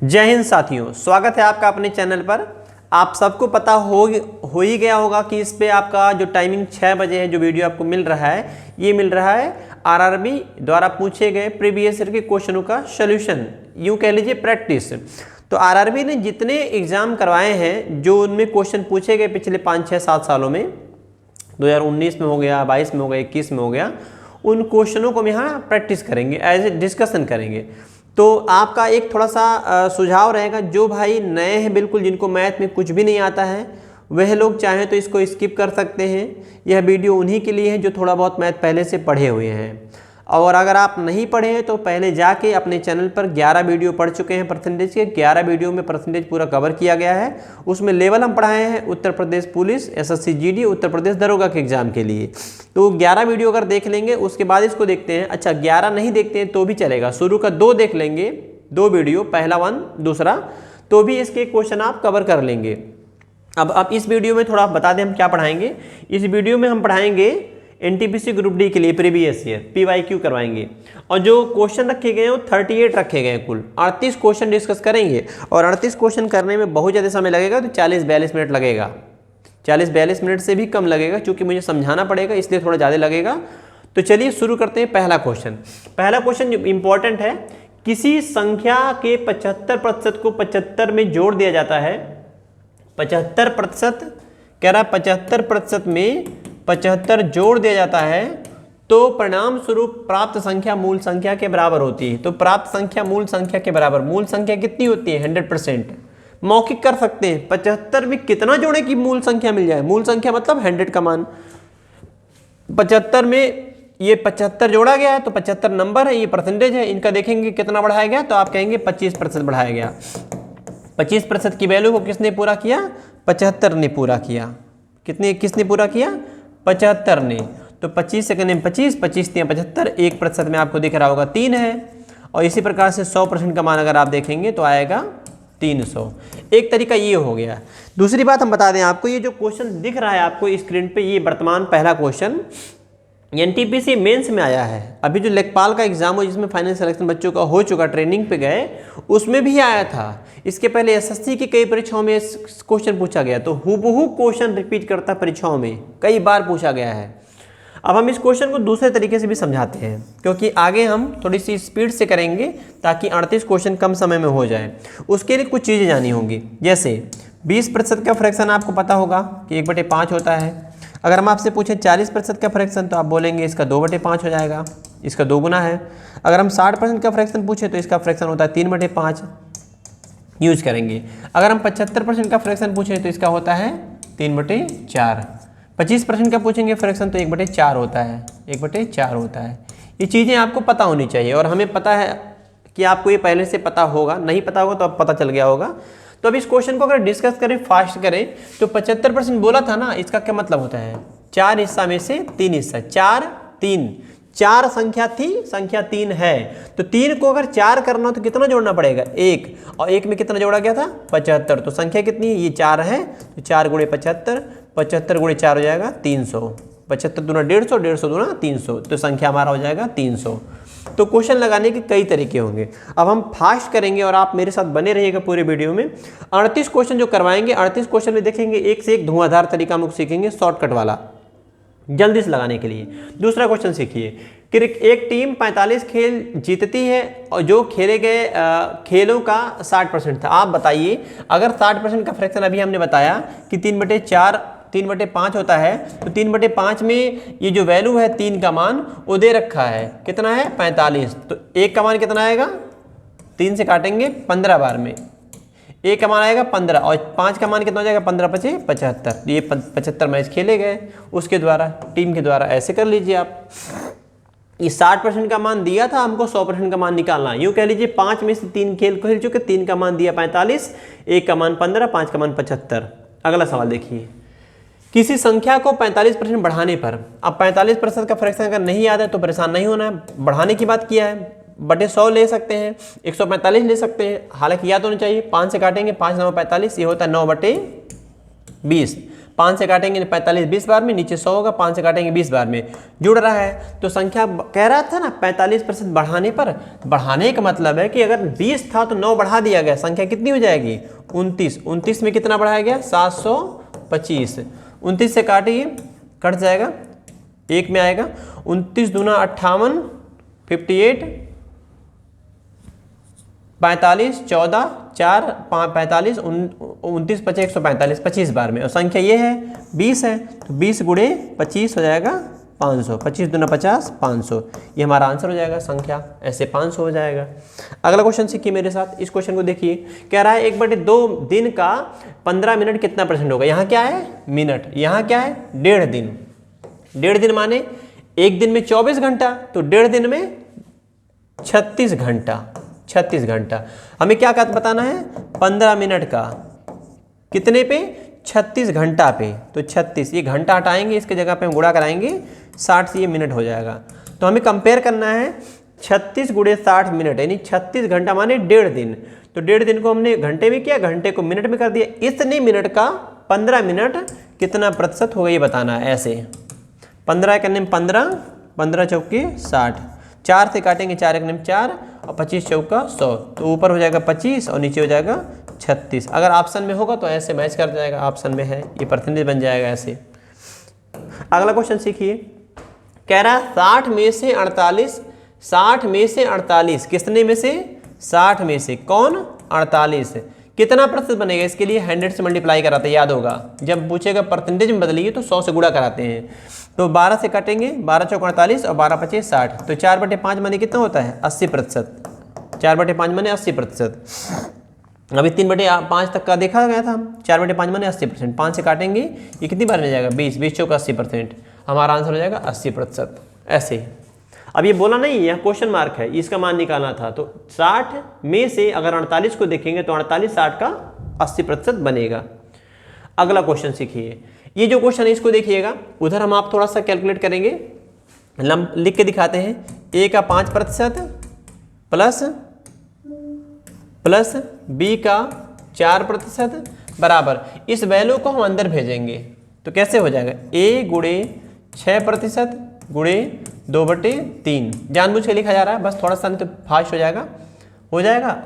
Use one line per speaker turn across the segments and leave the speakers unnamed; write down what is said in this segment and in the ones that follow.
जय हिंद साथियों, स्वागत है आपका अपने चैनल पर। आप सबको पता हो ही गया होगा कि इस पे आपका जो टाइमिंग 6 बजे है, जो वीडियो आपको मिल रहा है, ये मिल रहा है आरआरबी द्वारा पूछे गए प्रीवियस ईयर के क्वेश्चनों का सोल्यूशन, यूँ कह लीजिए प्रैक्टिस। तो आरआरबी ने जितने एग्जाम करवाए हैं, जो उनमें क्वेश्चन पूछे गए पिछले 5, 6, 7 सालों में, 2019 में हो गया, 22 में हो गया, 21 में हो गया, उन क्वेश्चनों को हम यहाँ प्रैक्टिस करेंगे, एज ए डिस्कशन करेंगे। तो आपका एक थोड़ा सा सुझाव रहेगा, जो भाई नए हैं बिल्कुल, जिनको मैथ में कुछ भी नहीं आता है, वह लोग चाहें तो इसको स्किप कर सकते हैं। यह वीडियो उन्हीं के लिए है जो थोड़ा बहुत मैथ पहले से पढ़े हुए हैं। और अगर आप नहीं पढ़े हैं तो पहले जाके अपने चैनल पर 11 वीडियो पढ़ चुके हैं परसेंटेज के। 11 वीडियो में परसेंटेज पूरा कवर किया गया है। उसमें लेवल हम पढ़ाए हैं Uttar Pradesh police, SSC GD, Uttar Pradesh दरोगा के एग्जाम के लिए। तो 11 वीडियो अगर देख लेंगे, उसके बाद इसको देखते हैं। अच्छा, 11 नहीं देखते हैं तो भी चलेगा, शुरू का 2 देख लेंगे, 2 वीडियो, पहला 1, दूसरा, तो भी इसके क्वेश्चन आप कवर कर लेंगे। अब इस वीडियो में थोड़ा बता दें हम क्या पढ़ाएंगे। इस वीडियो में हम पढ़ाएंगे एनटीपीसी ग्रुप डी के लिए प्रीवियस ईयर पीवाईक्यू करवाएंगे। और जो क्वेश्चन रखे गए हैं वो 38 रखे गए हैं, कुल 38 क्वेश्चन डिस्कस करेंगे। और 38 क्वेश्चन करने में बहुत ज़्यादा समय लगेगा, तो 40-42 मिनट लगेगा। 40-42 मिनट से भी कम लगेगा, क्योंकि मुझे समझाना पड़ेगा, इसलिए थोड़ा ज़्यादा लगेगा। तो चलिए शुरू करते हैं। पहला क्वेश्चन जो इंपॉर्टेंट है, किसी संख्या के 75% को 75 में जोड़ दिया जाता है। 75% कह रहा है, 75% में 75 जोड़ दिया जाता है तो परिणाम स्वरूप प्राप्त संख्या मूल संख्या के बराबर होती है। तो प्राप्त संख्या मूल संख्या के बराबर, मूल संख्या कितनी होती है? 100%। मौखिक कर सकते हैं, 75 में कितना जोड़े कि मूल संख्या मिल जाए। मूल संख्या मतलब 100 का मान। 75 में ये 75 जोड़ा गया है तो 75 नंबर है, ये परसेंटेज है। इनका देखेंगे कितना बढ़ाया गया, तो आप कहेंगे 25% बढ़ाया गया। 25% की वैल्यू को किसने पूरा किया? 75 ने पूरा किया। किसने पूरा किया? 75 ने। तो 25 सेकंड में 25, 25 या 75, 1% में आपको दिख रहा होगा 3 है। और इसी प्रकार से 100% का मान अगर आप देखेंगे तो आएगा 300। एक तरीका ये हो गया। दूसरी बात हम बता दें आपको, ये जो क्वेश्चन दिख रहा है आपको स्क्रीन पे, ये वर्तमान पहला क्वेश्चन एनटीपीसी मेंस में आया है। अभी जो लेखपाल का एग्जाम हो, जिसमें फाइनल सिलेक्शन बच्चों का हो चुका, ट्रेनिंग पे गए, उसमें भी आया था। इसके पहले एसएससी की कई परीक्षाओं में क्वेश्चन पूछा गया। तो हूबहू क्वेश्चन रिपीट करता परीक्षाओं में कई बार पूछा गया है। अब हम इस क्वेश्चन को दूसरे तरीके से भी समझाते हैं, क्योंकि आगे हम थोड़ी सी स्पीड से करेंगे ताकि 38 क्वेश्चन कम समय में हो जाए। उसके लिए कुछ चीज़ें जानी होंगी, जैसे 20% का फ्रैक्शन आपको पता होगा कि 1/5 होता है। अगर हम आपसे पूछें 40% का फ्रैक्शन, तो आप बोलेंगे इसका 2/5 हो जाएगा, इसका 2 गुना है। अगर हम 60% का फ्रैक्शन पूछे तो इसका फ्रैक्शन होता है 3/5, यूज करेंगे। अगर हम 75% का फ्रैक्शन पूछें तो इसका होता है 3/4। 25% का पूछेंगे फ्रैक्शन तो 1/4 होता है, 1/4 होता है। ये चीज़ें आपको पता होनी चाहिए, और हमें पता है कि आपको ये पहले से पता होगा। नहीं पता होगा तो अब पता चल गया होगा। तो अब इस क्वेश्चन को अगर डिस्कस करें, फास्ट करें, तो 75% बोला था ना, इसका क्या मतलब होता है? 4 हिस्सा में से 3 हिस्सा, 4, 3, 4 संख्या थी, संख्या 3 है। तो 3 को अगर 4 करना हो तो कितना जोड़ना पड़ेगा? 1। और 1 में कितना जोड़ा गया था? 75। तो संख्या कितनी है? ये 4 है, तो 4 × 75, 75 × 4 हो जाएगा 300। 75 दूना 150, 150 दूना 300, तो संख्या हमारा हो जाएगा 300। तो क्वेश्चन लगाने के कई तरीके होंगे। अब हम फास्ट करेंगे और आप मेरे साथ बने रहिएगा पूरे वीडियो में। 38 क्वेश्चन जो करवाएंगे, 38 क्वेश्चन में देखेंगे एक से एक धुआंधार तरीका हम लोग सीखेंगे, शॉर्टकट वाला, जल्दी से लगाने के लिए। दूसरा क्वेश्चन सीखिए कि एक टीम 45 खेल जीतती है और जो खेले गए खेलों का 60% था। आप बताइए, अगर 60% का फ्रैक्शन अभी हमने बताया कि 3/5 होता है, तो 3/5 में ये जो वैल्यू है 3 का मान वो दे रखा है, कितना है? 45। तो 1 का मान कितना आएगा? 3 से काटेंगे 15 बार में, 1 का मान आएगा 15, और 5 का मान कितना हो जाएगा? 15×5 = 75। ये 75 मैच खेले गए उसके द्वारा, टीम के द्वारा। ऐसे कर लीजिए आप। ये 60% का मान दिया था, हमको 100% का मान निकालना है। यूँ कह लीजिए 5 में से 3 खेल खेल चुके, 3 का मान दिया 45, 1 का मान 15, 5 का मान 75। अगला सवाल देखिए, किसी संख्या को 45% बढ़ाने पर, अब 45% का फ्रैक्शन अगर नहीं याद है तो परेशान नहीं होना है, बढ़ाने की बात किया है, /100 ले सकते हैं, 145 ले सकते हैं, हालांकि याद होना चाहिए। 5 से काटेंगे, 5 × 9 = 45, ये होता है 9/20। 5 से काटेंगे 45 20 बार में, नीचे 100 होगा, 5 से काटेंगे 20 बार में, जुड़ रहा है। तो संख्या कह रहा था ना 45% बढ़ाने पर, बढ़ाने का मतलब है कि अगर 20 था तो 9 बढ़ा दिया गया, संख्या कितनी हो जाएगी 29। 29 में कितना बढ़ाया गया 725। 29 से काटिए, कट जाएगा, 1 में आएगा, 29 दूना 58, 58, 45, 14, 4, 45, 29 बचे 145, 25 बार में। और संख्या ये है 20 है, तो 20 गुणे 25 हो जाएगा 500, 25 दूना 50, 500, ये हमारा आंसर हो जाएगा संख्या, ऐसे 500 हो जाएगा। अगला क्वेश्चन सीखिए मेरे साथ, इस क्वेश्चन को देखिए, कह रहा है 1/2 दिन का 15 मिनट कितना % होगा। यहाँ क्या है मिनट, यहाँ क्या है 1.5 दिन। 1.5 दिन माने एक दिन में 24 घंटा, तो 1.5 दिन में 36 घंटा। 36 घंटा हमें क्या बताना है 15 मिनट का कितने पे 36 घंटा पे, तो 36 ये घंटा हटाएंगे, इसके जगह पे हम गुणा कराएंगे 60 से, ये मिनट हो जाएगा। तो हमें कंपेयर करना है 36 गुणे 60 मिनट, यानी 36 घंटा माने 1.5 दिन। तो 1.5 दिन को हमने घंटे में किया, घंटे को मिनट में कर दिया, इतने मिनट का 15 मिनट कितना % होगा ये बताना है। ऐसे 15 करने में 15, 15 चौके 60, 4 से काटेंगे 4 एक में 4 और 25 चौका 100, तो ऊपर हो जाएगा 25 और नीचे हो जाएगा 36। अगर ऑप्शन में होगा तो ऐसे मैच कर जाएगा, ऑप्शन में है ये % बन जाएगा ऐसे। अगला क्वेश्चन सीखिए, कह रहा है 60 में से 48, 60 में से 48 कितने में से 60 में से कौन 48 कितना % बनेगा। इसके लिए 100 से मल्टीप्लाई कराते हैं, याद होगा, जब पूछेगा % में बदलिए तो 100 से गुणा कराते हैं। तो 12 से काटेंगे, 12 चौक 48 और 12 पचे 60, तो 4/5 माने कितना होता है 80%। 4/5 माने 80%। अभी 3/5 तक का देखा गया था, 4/5 माने 80%। 5 से काटेंगे, ये कितनी बार में जाएगा 20, 20 चौक 80%, हमारा आंसर हो जाएगा 80%। ऐसे अब ये बोला नहीं, यह क्वेश्चन मार्क है, इसका मान निकालना था। तो 60 में से अगर 48 को देखेंगे तो 48 60 का 80% बनेगा। अगला क्वेश्चन सीखिए, ये जो क्वेश्चन है इसको देखिएगा, उधर हम आप थोड़ा सा कैलकुलेट करेंगे, लिख के दिखाते हैं। a का 5% प्लस b का 4% बराबर, इस वैल्यू को हम अंदर भेजेंगे तो कैसे हो जाएगा a गुणे 6% गुणे 2/3, जानबूझ के लिखा जा रहा है, बस थोड़ा सा नहीं तो फास्ट हो जाएगा।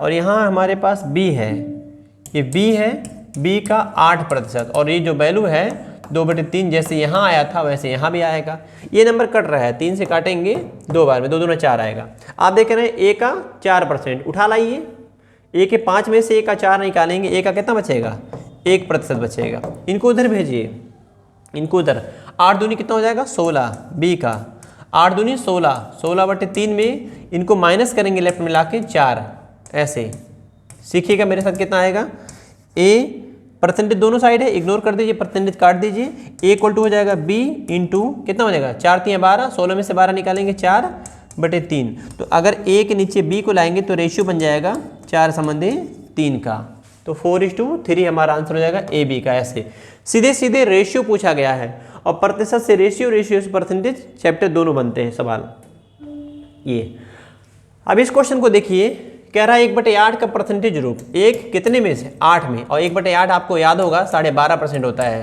और यहाँ हमारे पास b है, ये b है, b का 8%, और ये जो वैल्यू है 2/3 जैसे यहाँ आया था वैसे यहाँ भी आएगा। ये नंबर कट रहा है, 3 से काटेंगे 2 बार में, 2 दूना 4 आएगा। आप देख रहे हैं a का 4%, उठा लाइए, a के 5 में से a का 4 निकालेंगे, a का कितना बचेगा 1% बचेगा। इनको उधर भेजिए, इनको उधर, 8 दूनी कितना हो जाएगा 16, b का 8 दूनी 16, 16/3 में इनको माइनस करेंगे लेफ्ट में लाके 4, ऐसे सीखिएगा मेरे साथ कितना आएगा। a % दोनों साइड है, इग्नोर कर दीजिए, % काट दीजिए, a = हो जाएगा b इंटू कितना हो जाएगा 4 3 12, 16 में से 12 निकालेंगे 4/3। तो अगर a के नीचे b को लाएंगे तो रेशियो बन जाएगा 4/3 का, तो 4:3 हमारा आंसर हो जाएगा ए बी का। ऐसे सीधे सीधे रेशियो पूछा गया है, और प्रतिशत से रेशियो, रेशियो से % चैप्टर दोनों बनते हैं सवाल ये। अब इस क्वेश्चन को देखिए, कह रहा है 1/8 का % रूप, एक कितने में से 8 में, और 1/8 आपको याद होगा 12.5% होता है,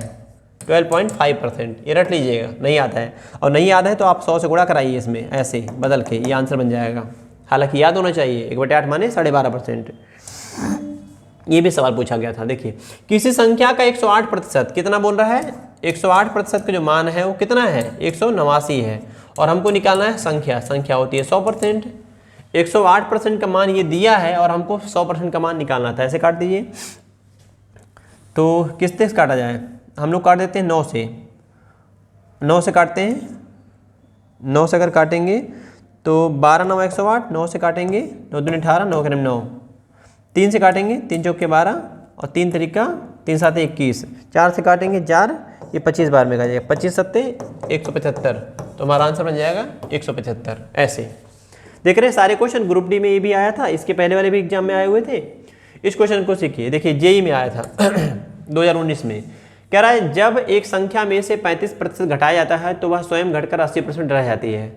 12.5%, ये रट लीजिएगा, नहीं आता है, और नहीं याद है तो आप 100 से गुणा कराइए इसमें, ऐसे बदल के ये आंसर बन जाएगा। हालांकि याद होना चाहिए, 1/8 माने 12.5%। ये भी सवाल पूछा गया था। देखिए, किसी संख्या का 108% कितना बोल रहा है, 108% का जो मान है वो कितना है 189 है, और हमको निकालना है संख्या होती है 100%। 108% का मान ये दिया है और हमको 100% का मान निकालना था। ऐसे काट दीजिए, तो किससे काटा जाए, हम लोग काट देते हैं 9 से, 9 से काटते हैं, 9 से अगर काटेंगे तो 12 9 108, 9 से काटेंगे 9 दूनी 18, 9 के 9, 3 से काटेंगे 3 चौके 12 और 3 तरीका 3 7 21, 4 से काटेंगे 4, ये 25 बार में का जाएगा, 25 7 175, तो हमारा आंसर बन जाएगा 175। ऐसे देख रहे हैं सारे क्वेश्चन, ग्रुप डी में ये भी आया था, इसके पहले वाले भी एग्जाम में आए हुए थे। इस क्वेश्चन को सीखिए, देखिए जेई में आया था 2019 में, कह रहा है जब एक संख्या में से 35% घटाया जाता है तो वह स्वयं घटकर 80% रह जाती है।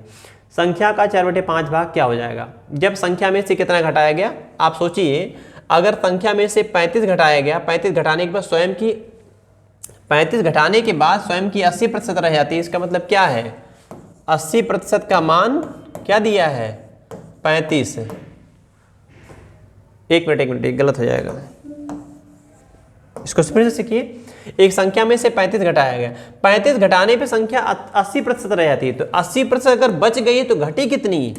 संख्या का 4/5 भाग क्या हो जाएगा। जब संख्या में से कितना घटाया गया, आप सोचिए, अगर संख्या में से 35 घटाया गया, 35 घटाने के बाद स्वयं की 35 घटाने के बाद स्वयं की 80% रह जाती है। इसका मतलब क्या है, 80% का मान क्या दिया है, 35। एक मिनट गलत हो जाएगा, इसको फिर से सीखिए। एक संख्या में से 35 घटाया गया, 35 घटाने पे संख्या 80% रह जाती है। तो 80% अगर बच गई तो घटी कितनी,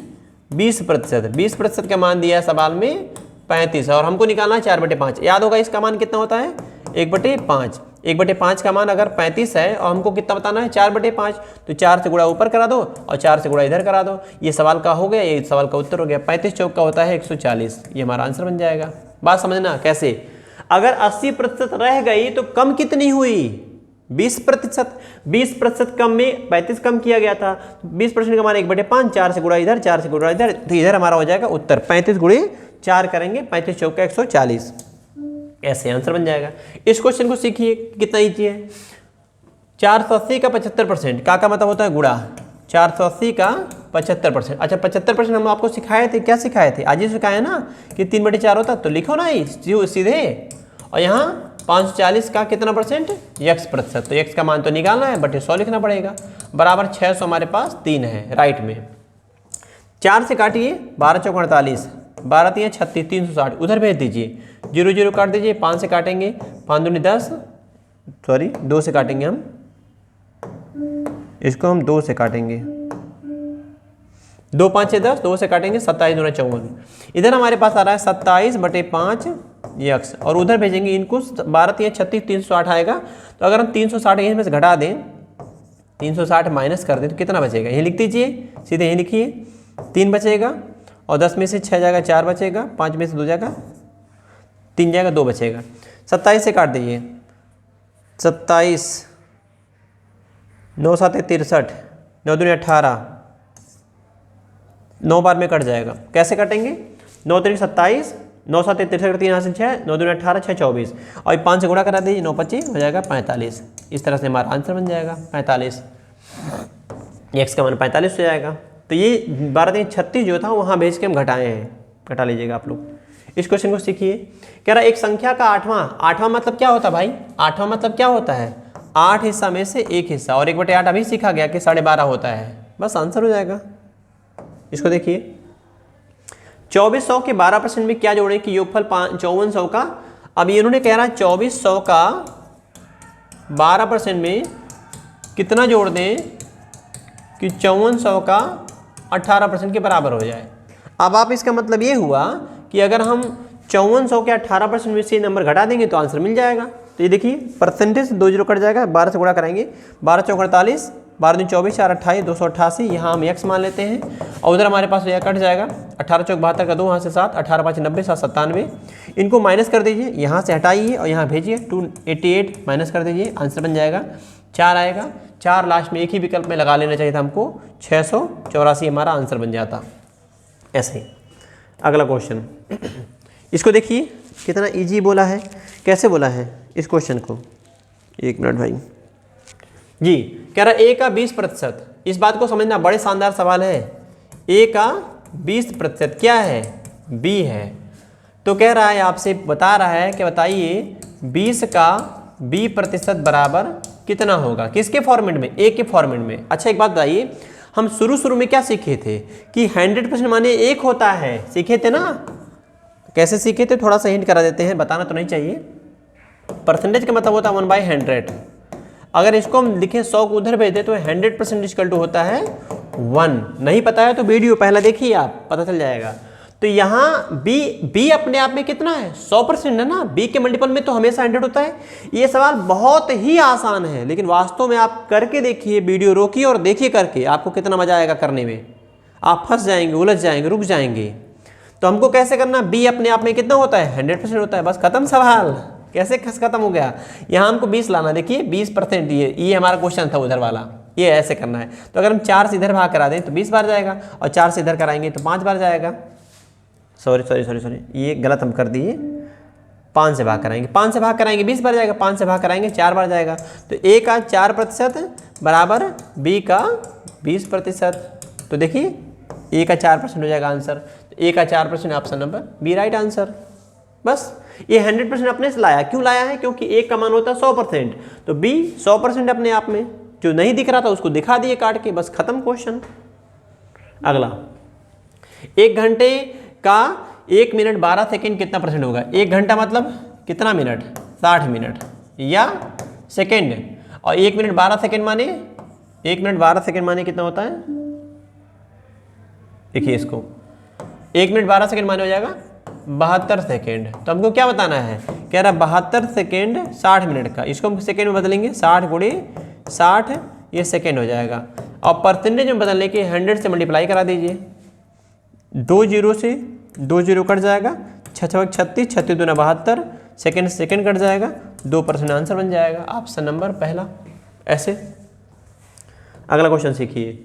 20%। 20% का मान दिया है सवाल में 35 और हमको निकालना है 4/5। याद होगा इसका मान कितना होता है, 1/5। 1/5 का मान अगर 35 है और हमको कितना बताना है, 4/5। तो 4 से गुणा ऊपर करा दो और 4 से गुणा इधर करा दो। ये सवाल का हो गया, ये सवाल का उत्तर हो गया। 35 चौक का होता है 140, ये हमारा आंसर बन जाएगा। बात समझना कैसे, अगर 80% रह गई तो कम कितनी हुई, 20%। 20% कम में 35 कम किया गया था, 20% का मान 1/5, 4 से गुणा इधर, 4 से गुणा इधर, तो इधर हमारा हो जाएगा उत्तर 35 गुणे 4 करेंगे, 35 चौक का 140, ऐसे आंसर बन जाएगा। इस क्वेश्चन को सीखिए, कितना ईजी है। 480 का 75%, का मतलब होता है गुणा, 480 का 75%। अच्छा 75% हम आपको सिखाए थे, क्या सिखाए थे, आज ही सिखाए ना कि 3/4 होता, तो लिखो ना सीधे। और यहाँ 540 का कितना परसेंट, x%, तो x का मान तो निकालना है, बटे 100 लिखना पड़ेगा, बराबर 600 हमारे पास 3 है राइट में। 4 से काटिए, 12 चौक 48, 12 3 36, 360 उधर भेज दीजिए, 0 0 काट दीजिए, 5 से काटेंगे, 5 दूनी 10, सॉरी 2 से काटेंगे हम, इसको हम 2 से काटेंगे, 2 5 6 10, 2 से काटेंगे, 27 दूना 54। इधर हमारे पास आ रहा है 27/5 x, और उधर भेजेंगे इनको 12 3 36, 360 आएगा। तो अगर हम 360 यहीं में से घटा दें, 360 माइनस कर दें तो कितना बचेगा, यहीं लिख दीजिए, सीधे यहीं लिखिए, 3 बचेगा, और 10 में से 6 जाएगा, 4 बचेगा, 5 में से 2 जाएगा, 3 जाएगा, 2 बचेगा। 27 से काट दीजिए, 27, 9 7 63, 9 दूनी 18, 9 बार में कट जाएगा। कैसे कटेंगे, 9 3 27, 9 7 63, 3 यहाँ से 6, 9 दूनी 18, 6 24, और 5 से गुणा करा दीजिए, 9 25 हो जाएगा 45। इस तरह से हमारा आंसर बन जाएगा 45, x का मान 45 हो जाएगा। तो ये 12 3 36 जो था वहाँ भेज के हम घटाए हैं, घटा लीजिएगा आप लोग। इस क्वेश्चन को सीखिए। कह रहा एक संख्या का आठवां मतलब क्या होता है भाई, आठवां मतलब क्या होता है, 8 हिस्सा में से 1 हिस्सा, और 1/8 अभी सीखा गया कि 12.5 होता है, बस आंसर हो जाएगा। इसको देखिए, 2400 के 12% में क्या जोड़ें कि योगफल 5400 का। अब इन्होंने कह रहा है 2400 का 12% में कितना जोड़ दें कि 5400 का 18% के बराबर हो जाए। अब आप इसका मतलब ये हुआ कि अगर हम 5400 के 18% में से नंबर घटा देंगे तो आंसर मिल जाएगा। तो ये देखिए परसेंटेज 2 0 कट जाएगा, 12 से गुणा कराएंगे, 12 चौक 48, 12 दूनी 24, 4 28, 288, यहाँ हम x मान लेते हैं, और उधर हमारे पास यह कट जाएगा, 18 चौक 72 का 2, यहाँ से 7, 18 5 90, 7 97, इनको माइनस कर दीजिए, यहाँ से हटाइए और यहाँ भेजिए, 288 माइनस कर दीजिए, आंसर बन जाएगा 4 आएगा। 4 लास्ट में एक ही विकल्प में लगा लेना चाहिए था हमको, 684 हमारा आंसर बन जाता। ऐसे ही अगला क्वेश्चन, इसको देखिए कितना ईजी बोला है, कैसे बोला है इस क्वेश्चन को, एक मिनट भाई जी। कह रहा है a का 20%, इस बात को समझना, बड़े शानदार सवाल है। a का 20% क्या है, b है। तो कह रहा है आपसे बता रहा है कि बताइए 20 का b% बराबर कितना होगा, किसके फॉर्मेट में, a के फॉर्मेट में। अच्छा एक बात बताइए, हम शुरू में क्या सीखे थे कि 100% माने 1 होता है, सीखे थे ना। कैसे सीखे थे, थोड़ा सा हिंट करा देते हैं, बताना तो नहीं चाहिए। परसेंटेज का मतलब होता है 1/100। अगर इसको हम लिखें 100 को उधर भेज दें तो 100% इक्वल टू होता है 1। नहीं पता है तो वीडियो पहला देखिए आप, पता चल जाएगा। तो यहाँ b अपने आप में कितना है, 100% है ना, b के मल्टीपल में तो हमेशा 100 होता है। ये सवाल बहुत ही आसान है, लेकिन वास्तव में आप करके देखिए, वीडियो रोकिए और देखिए करके, आपको कितना मजा आएगा करने में। आप फंस जाएंगे, उलझ जाएंगे, रुक जाएंगे। तो हमको कैसे करना, b अपने आप में कितना होता है, 100% होता है, बस खत्म सवाल। कैसे खत्म हो गया, यहाँ हमको 20 लाना, देखिए 20%, ये हमारा क्वेश्चन था उधर वाला, ये ऐसे करना है। तो अगर हम 4 से इधर भाग करा दें तो 20 बार जाएगा, और 4 से इधर कराएंगे तो 5 बार जाएगा। सॉरी, ये गलत हम कर दिए। 5 से भाग कराएंगे, 5 से भाग कराएंगे 20 बार जाएगा, 5 से भाग कराएंगे 4 बार जाएगा। तो a का 4% बराबर b का 20%। तो देखिए a का 4% हो जाएगा आंसर। तो a का 4% option number B right answer. बस ये 100% अपने से लाया। क्यों लाया है? क्योंकि एक का मान होता है 100%, तो बी 100% अपने आप में। जो नहीं दिख रहा था उसको दिखा दिए काट के, बस खत्म क्वेश्चन। अगला, 1 घंटे का 1 मिनट 12 सेकेंड कितना परसेंट होगा? 1 घंटा मतलब कितना मिनट? 60 मिनट या सेकेंड, और 1 मिनट 12 सेकेंड माने 1 मिनट 12 सेकेंड माने कितना होता है? देखिए इसको, 1 मिनट 12 सेकेंड माने हो जाएगा 72 सेकेंड। तो हमको क्या बताना है? कह रहा 72 सेकेंड 60 मिनट का, इसको हम सेकेंड में बदलेंगे, 60 गुणे 60 ये सेकेंड हो जाएगा। और परसेंटेज में बदलने के 100 से मल्टीप्लाई करा दीजिए, 2 जीरो से 2 जीरो कट जाएगा, 6 36, 36 दूना 72, सेकेंड सेकेंड कट जाएगा, 2% आंसर बन जाएगा ऑप्शन नंबर पहला। ऐसे अगला क्वेश्चन सीखिए,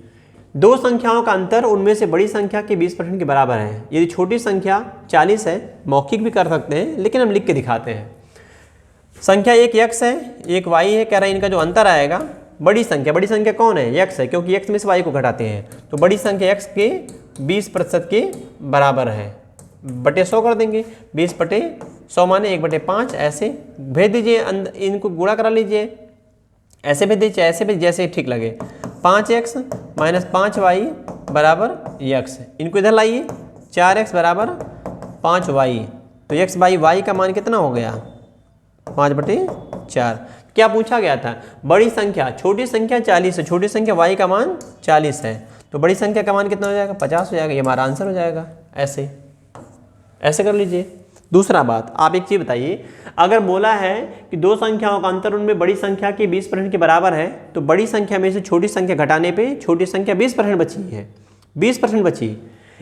2 संख्याओं का अंतर उनमें से बड़ी संख्या के 20% के बराबर है। यदि छोटी संख्या 40 है, मौखिक भी कर सकते हैं लेकिन हम लिख के दिखाते हैं। संख्या एक x है, एक y है, कह रहा है इनका जो अंतर आएगा, बड़ी संख्या कौन है? x है, क्योंकि x में से y को घटाते हैं, तो बड़ी संख्या x के 20% के बराबर है, बटे 100 कर देंगे। 20/100 माने 1/5, ऐसे भेज दीजिए, इनको गुणा करा लीजिए, ऐसे भेज दीजिए, ऐसे भेज, जैसे ठीक लगे। 5x माइनस 5y बराबर x, इनको इधर लाइए, 4x बराबर 5y, तो x बाई y का मान कितना हो गया? 5/4। क्या पूछा गया था? बड़ी संख्या, छोटी संख्या 40 है, छोटी संख्या y का मान 40 है, तो बड़ी संख्या का मान कितना हो जाएगा? 50 हो जाएगा, ये हमारा आंसर हो जाएगा। ऐसे कर लीजिए। दूसरा बात, आप एक चीज़ बताइए, अगर बोला है कि 2 संख्याओं का अंतर उनमें बड़ी संख्या के 20% के बराबर है, तो बड़ी संख्या में से छोटी संख्या घटाने पे छोटी संख्या 20% बची है, 20% बची।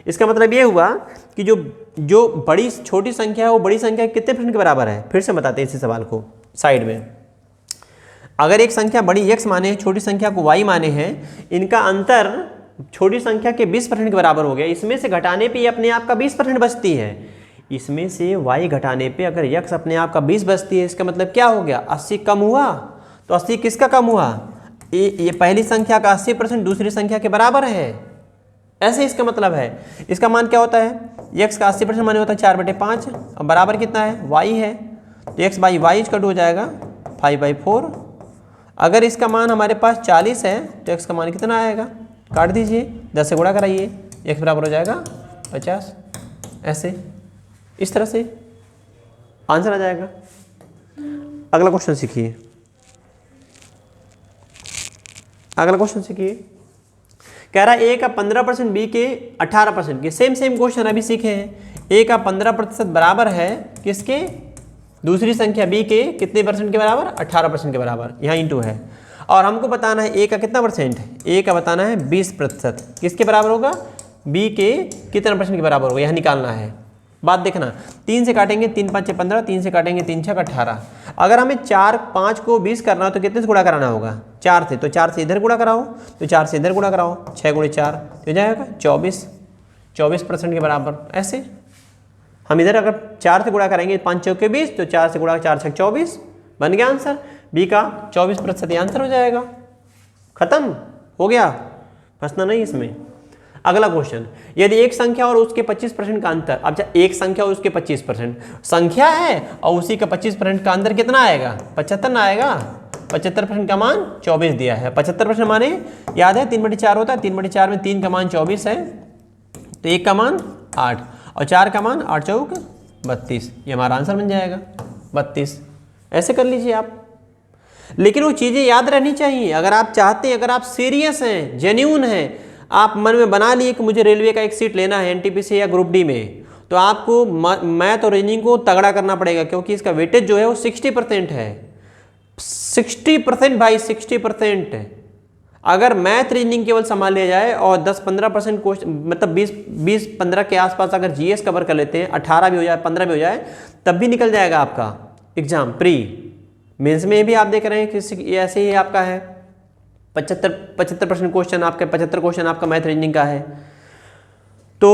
इसका मतलब ये हुआ कि जो बड़ी छोटी संख्या है वो बड़ी संख्या कितने % के बराबर है? फिर से बताते हैं इसी सवाल को साइड में। अगर एक संख्या बड़ी x माने है, छोटी संख्या को y माने हैं, इनका अंतर छोटी संख्या के 20% के बराबर हो गया, इसमें से घटाने पे ये अपने आप का 20% बचती है। इसमें से y घटाने पे अगर x अपने आप का 20 बचती है, इसका मतलब क्या हो गया? 80 कम हुआ, तो 80 किसका कम हुआ? ये पहली संख्या का 80% दूसरी संख्या के बराबर है, ऐसे इसका मतलब है। इसका मान क्या होता है? x का 80% माने होता है 4/5, और बराबर कितना है? y है, तो x बाई वाई कट हो जाएगा 5/4। अगर इसका मान हमारे पास 40 है, तो x का मान कितना आएगा? काट दीजिए, 10 से गुणा कराइए, x बराबर हो जाएगा 50। ऐसे इस तरह से आंसर आ जाएगा। अगला क्वेश्चन सीखिए, कह रहा है a का 15% b के 18% के, सेम क्वेश्चन अभी सीखे हैं। a का 15% बराबर है किसके? दूसरी संख्या b के कितने % के बराबर? 18% के बराबर, यहाँ इंटू है। और हमको बताना है a का कितना %? a का बताना है 20%, किसके बराबर होगा? b के कितना % के बराबर होगा, यहाँ निकालना है। बात देखना, 3 से काटेंगे 3 5 15, 3 से काटेंगे 3 6 18। अगर हमें 4 5 को 20 करना हो तो कितने से गुणा कराना होगा? 4 से, तो 4 से इधर गुणा कराओ, तो 4 से इधर गुणा कराओ, 6 गुणे 4 हो जाएगा 24% के बराबर। ऐसे हम इधर अगर 4 से गुणा करेंगे 5 चौके 20, तो 4 से गुणा 4 6 24, बन गया आंसर। बी का 24% आंसर हो जाएगा, खत्म हो गया, फंसना नहीं इसमें। अगला क्वेश्चन, यदि एक संख्या और उसके 25% का अंतर, अब एक संख्या और उसके 25% संख्या है और उसी का 25% का अंतर कितना आएगा? 75 ना आएगा। 75% का मान 24 दिया है। 75% माने याद है 3/4 होता है, 3/4 में 3 का मान 24 है, तो 1 का मान 8 और 4 का मान 8 चौक 32, ये हमारा आंसर बन जाएगा 32। ऐसे कर लीजिए आप, लेकिन वो चीज़ें याद रहनी चाहिए। अगर आप चाहते हैं, अगर आप सीरियस हैं, जेन्यून हैं, आप मन में बना लिए कि मुझे रेलवे का एक सीट लेना है एनटीपीसी या ग्रुप डी में, तो आपको मैथ और रीजनिंग को तगड़ा करना पड़ेगा, क्योंकि इसका वेटेज जो है वो 60% है। 60% भाई, 60%। अगर मैथ रीजनिंग केवल संभाल लिया जाए और 10-15% क्वेश्चन, मतलब 20-15 के आसपास अगर जीएस कवर कर लेते हैं, 18 भी हो जाए, 15 भी हो जाए, तब भी निकल जाएगा आपका एग्जाम। प्री मेंस में भी आप देख रहे हैं कि ऐसे ही आपका है 75% क्वेश्चन आपके, 75 क्वेश्चन आपका मैथ रीजनिंग का है। तो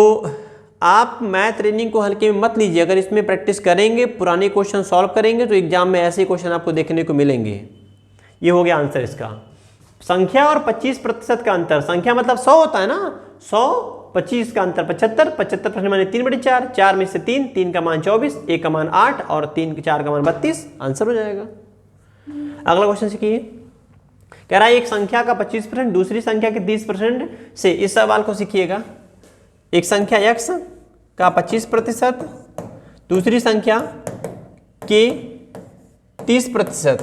आप मैथ रीजनिंग को हल्के में मत लीजिए, अगर इसमें प्रैक्टिस करेंगे, पुराने क्वेश्चन सॉल्व करेंगे, तो एग्जाम में ऐसे क्वेश्चन आपको देखने को मिलेंगे। ये हो गया आंसर इसका। संख्या और 25% का अंतर, संख्या मतलब 100 होता है ना, 100 25 का अंतर 75, 75% माने 3/4, 4 में से 3, 3 का मान 24, 1 का मान 8 और 3 4 का मान 32, आंसर हो जाएगा। अगला क्वेश्चन सीखिए, कह रहा है एक संख्या का 25% दूसरी संख्या के 30% से, इस सवाल को सीखिएगा। एक संख्या x का 25% दूसरी संख्या के 30%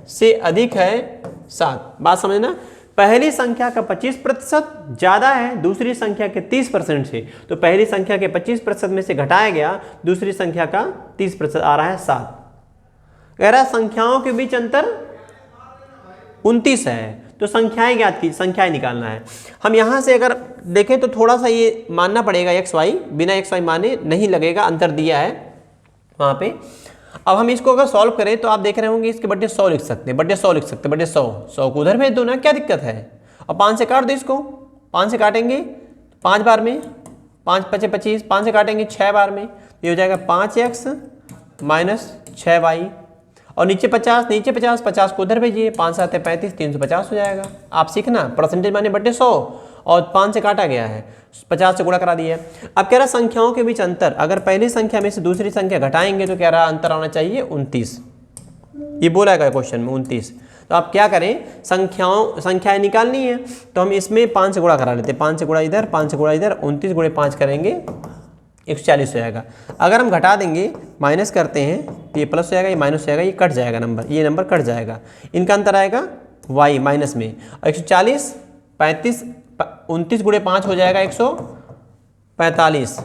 से अधिक है 7। बात समझना, पहली संख्या का 25% ज्यादा है दूसरी संख्या के 30% से, तो पहली संख्या के 25% में से घटाया गया दूसरी संख्या का 30% आ रहा है 7। कह रहा है संख्याओं के बीच अंतर 29 है, तो संख्याएं ज्ञात की, संख्याएं निकालना है। हम यहां से अगर देखें तो थोड़ा सा ये मानना पड़ेगा एक्स वाई, बिना एक्स वाई माने नहीं लगेगा, अंतर दिया है वहां पे। अब हम इसको अगर सॉल्व करें तो आप देख रहे होंगे इसके बटे 100 लिख सकते हैं, बटे 100 लिख सकते हैं, बटे 100, 100 को उधर भेज दो ना, क्या दिक्कत है। और 5 से काट दो इसको, 5 से काटेंगे 5 बार में, 5 × 5 = 25, 5 से काटेंगे 6 बार में, ये हो जाएगा 5x - 6y। और नीचे 50, नीचे 50, 50 को उधर भेजिए, 5 7 = 35, 350 हो जाएगा। आप सीखना परसेंटेज माने बटे 100 और 5 से काटा गया है, 50 से गुणा करा दिया। अब कह रहा संख्याओं के बीच अंतर, अगर पहली संख्या में से दूसरी संख्या घटाएंगे तो कह रहा अंतर आना चाहिए 29। ये बोला गया क्वेश्चन में 29। तो आप क्या करें, संख्याएं निकालनी है तो हम इसमें 5 से गुणा करा लेते हैं, 5 से गुणा इधर, 5 से गुणा इधर, 29 × 5 करेंगे 140 हो जाएगा। अगर हम घटा देंगे, माइनस करते हैं तो ये प्लस हो जाएगा, ये माइनस हो जाएगा, ये कट जाएगा नंबर, ये नंबर कट जाएगा, इनका अंतर आएगा y माइनस में। और 140, 35, 29 × 5 हो जाएगा 145।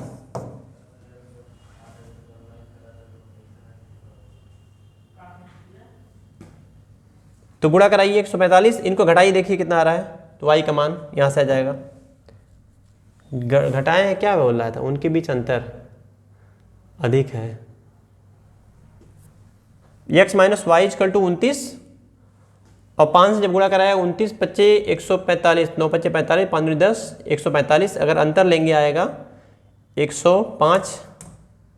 तो गुणा कराइए 145, इनको घटाइए, देखिए कितना आ रहा है, तो y का मान यहाँ से आ जाएगा। घटाए हैं, क्या बोल रहा था, उनके बीच अंतर अधिक है। x - y = 29 और 5 से जब गुणा कराया 29 × 5 = 145, 9 × 5 = 45, 5 × 10 = 145। अगर अंतर लेंगे आएगा 105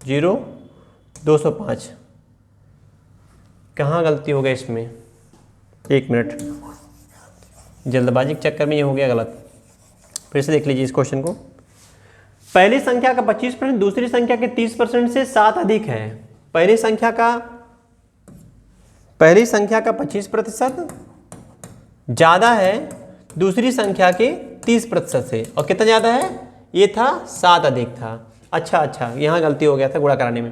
0 205। कहाँ गलती हो गई इसमें, 1 मिनट, जल्दबाजी के चक्कर में ये हो गया गलत। फिर से देख लीजिए इस क्वेश्चन को। पहली संख्या का 25% दूसरी संख्या के 30% से 7 अधिक है। पहली संख्या का 25% ज्यादा है दूसरी संख्या के 30% से, और कितना ज्यादा है, ये था 7 अधिक था। अच्छा, यहाँ गलती हो गया था गुणा कराने में।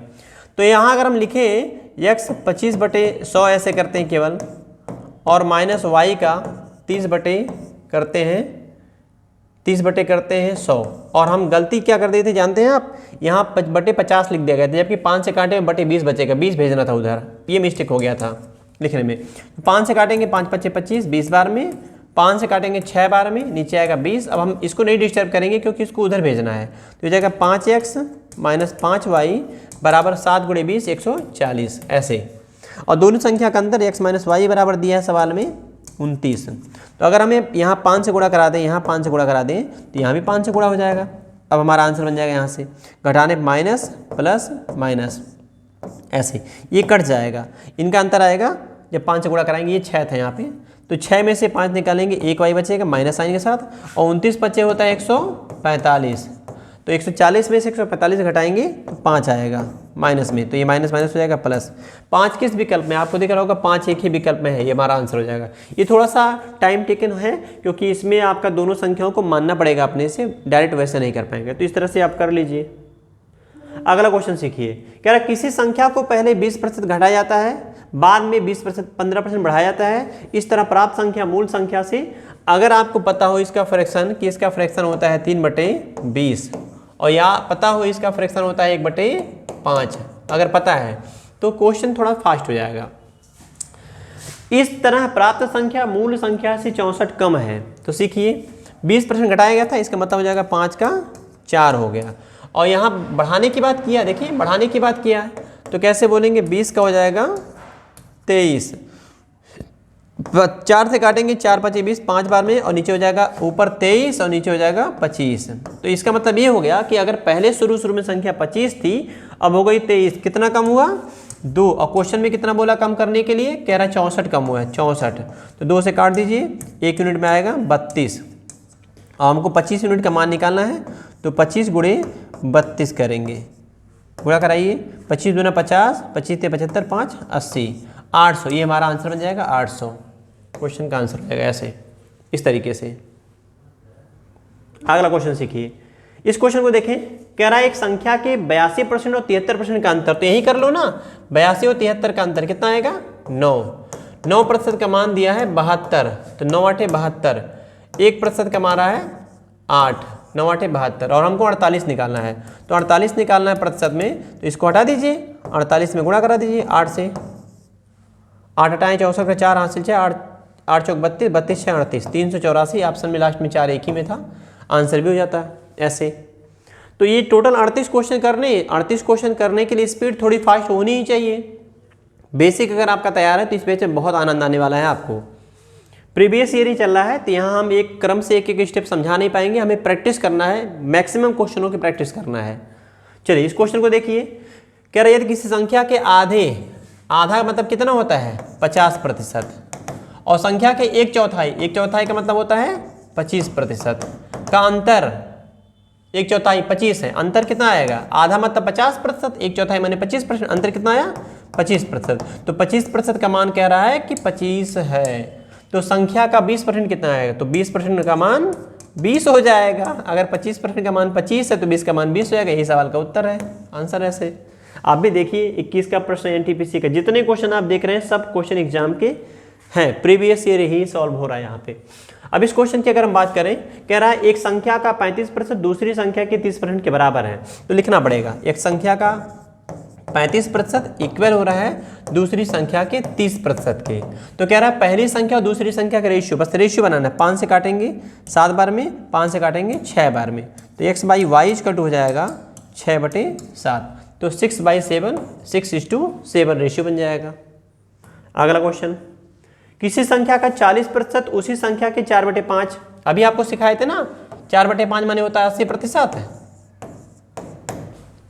तो यहाँ अगर हम लिखें x 25/100 ऐसे करते हैं केवल, और माइनस y का 30/100 और हम गलती क्या कर देते जानते हैं आप, यहाँ बटे 50 लिख दिया गया था, जबकि 5 से काटे बटे 20 बचेगा, 20 भेजना था उधर, ये मिस्टेक हो गया था लिखने में। 5 से काटेंगे 5 × 5 = 25, 20 बार में, 5 से काटेंगे 6 बार में, नीचे आएगा 20। अब हम इसको नहीं डिस्टर्ब करेंगे क्योंकि इसको उधर भेजना है, तो हो जाएगा 5x - 5y = 7 × 20 = 140 ऐसे। और दोनों संख्या का अंतर x - y बराबर दिया है सवाल में 29। तो अगर हमें यहाँ 5 से गुणा करा दें, यहाँ 5 से गुणा करा दें, तो यहाँ भी 5 से गुणा हो जाएगा। अब हमारा आंसर बन जाएगा यहाँ से घटाने माइनस प्लस माइनस ऐसे, ये कट जाएगा, इनका अंतर आएगा जब 5 से गुणा कराएंगे, ये 6 था यहाँ पे, तो 6 में से 5 निकालेंगे, 1 y बचेगा माइनस साइन के साथ, और 29 बचे होता है 145, तो 140 में से 145 घटाएंगे तो 5 आएगा माइनस में, तो ये माइनस माइनस हो जाएगा प्लस। 5 किस विकल्प में, आपको दिख रहा होगा 5 एक ही विकल्प में है, ये हमारा आंसर हो जाएगा। ये थोड़ा सा टाइम टेकन है क्योंकि इसमें आपका दोनों संख्याओं को मानना पड़ेगा अपने से, डायरेक्ट वैसे नहीं कर पाएंगे, तो इस तरह से आप कर लीजिए। अगला क्वेश्चन सीखिए, कह रहा किसी संख्या को पहले 20% घटाया जाता है, बाद में 20% 15% बढ़ाया जाता है, इस तरह प्राप्त संख्या मूल संख्या से, अगर आपको पता हो इसका फ्रैक्शन कि इसका फ्रैक्शन होता है 3/20 और या पता हो इसका फ्रैक्शन होता है 1/5, अगर पता है तो क्वेश्चन थोड़ा फास्ट हो जाएगा। इस तरह प्राप्त संख्या मूल संख्या से 64 कम है, तो सीखिए 20% घटाया गया था, इसका मतलब हो जाएगा 5 का 4 हो गया, और यहाँ बढ़ाने की बात किया, देखिए बढ़ाने की बात किया है, तो कैसे बोलेंगे 20 का हो जाएगा 23, 4 से काटेंगे 4 × 5 = 20, 5 बार में, और नीचे हो जाएगा ऊपर 23 और नीचे हो जाएगा 25। तो इसका मतलब ये हो गया कि अगर पहले शुरू में संख्या 25 थी, अब हो गई 23, कितना कम हुआ 2, और क्वेश्चन में कितना बोला कम करने के लिए, कह रहा है 64 कम हुआ है 64, तो 2 से काट दीजिए, 1 यूनिट में आएगा 32। और हमको 25 यूनिट का मान निकालना है, तो 25 गुणे 32 करेंगे, गुणा कराइए, 25 दूना 50, 25 ते 75, 5 80, 800, ये हमारा आंसर बन जाएगा 800। क्वेश्चन का आंसर रहेगा ऐसे, इस तरीके से। अगला क्वेश्चन सीखिए। इस क्वेश्चन को देखें, कह रहा है एक संख्या के 82% और 73% का अंतर, तो यही कर लो ना, 82 और 73 का अंतर कितना आएगा 9। 9% का मान दिया है 72, तो 9 8 72, 1% का मारा है 8, 9 8 72, और हमको 48 निकालना है, तो 48 निकालना है प्रतिशत में, तो इसको हटा दीजिए, 48 में गुणा करा दीजिए 8 से, 8 हटाएं 64 का 4 हासिल 6, 8 चौक 32, 32 6 38, 384। ऑप्शन में लास्ट में 4 एक ही में था, आंसर भी हो जाता है ऐसे। तो ये टोटल 38 क्वेश्चन करने के लिए स्पीड थोड़ी फास्ट होनी ही चाहिए। बेसिक अगर आपका तैयार है तो इस पेज में बहुत आनंद आने वाला है आपको। प्रीवियस ईयर ही चल रहा है, तो यहाँ हम एक क्रम से एक एक स्टेप समझा नहीं पाएंगे, हमें प्रैक्टिस करना है, मैक्सिमम क्वेश्चनों की प्रैक्टिस करना है। चलिए इस क्वेश्चन को देखिए, कह रहा है यदि किसी संख्या के आधा मतलब कितना होता है 50%, और संख्या के 1/4 का मतलब होता है 25% का अंतर, 1/4 25 है, अंतर कितना आएगा, आधा मतलब 50%, 1/4 माने 25%, अंतर कितना आया 25%। तो 25% का मान कह रहा है कि 25 है, तो संख्या का 20% कितना आएगा, तो 20% का मान 20 हो जाएगा। अगर 25% का मान 25 है तो 20 का मान 20 हो जाएगा। यही सवाल का उत्तर है, आंसर ऐसे। आप भी देखिए 21 का प्रश्न एनटीपीसी का, जितने क्वेश्चन आप देख रहे हैं सब क्वेश्चन एग्जाम के हैं, प्रीवियस ईयर ही सॉल्व हो रहा है यहाँ पे। अब इस क्वेश्चन की अगर हम बात करें, कह रहा है एक संख्या का 35% दूसरी संख्या के 30% के बराबर है, तो लिखना पड़ेगा एक संख्या का 35% इक्वल हो रहा है दूसरी संख्या के 30% के। तो कह रहा है पहली संख्या और दूसरी संख्या का रेशियो, बस रेशियो बनाना है, 5 से काटेंगे 7 बार में, 5 से काटेंगे 6 बार में, तो x/y कट हो जाएगा 6/7, तो 6/7, 6:7 रेशियो बन जाएगा। अगला क्वेश्चन, किसी संख्या का 40% उसी संख्या के 4/5, अभी आपको सिखाए थे ना 4/5 माने होता है 80%,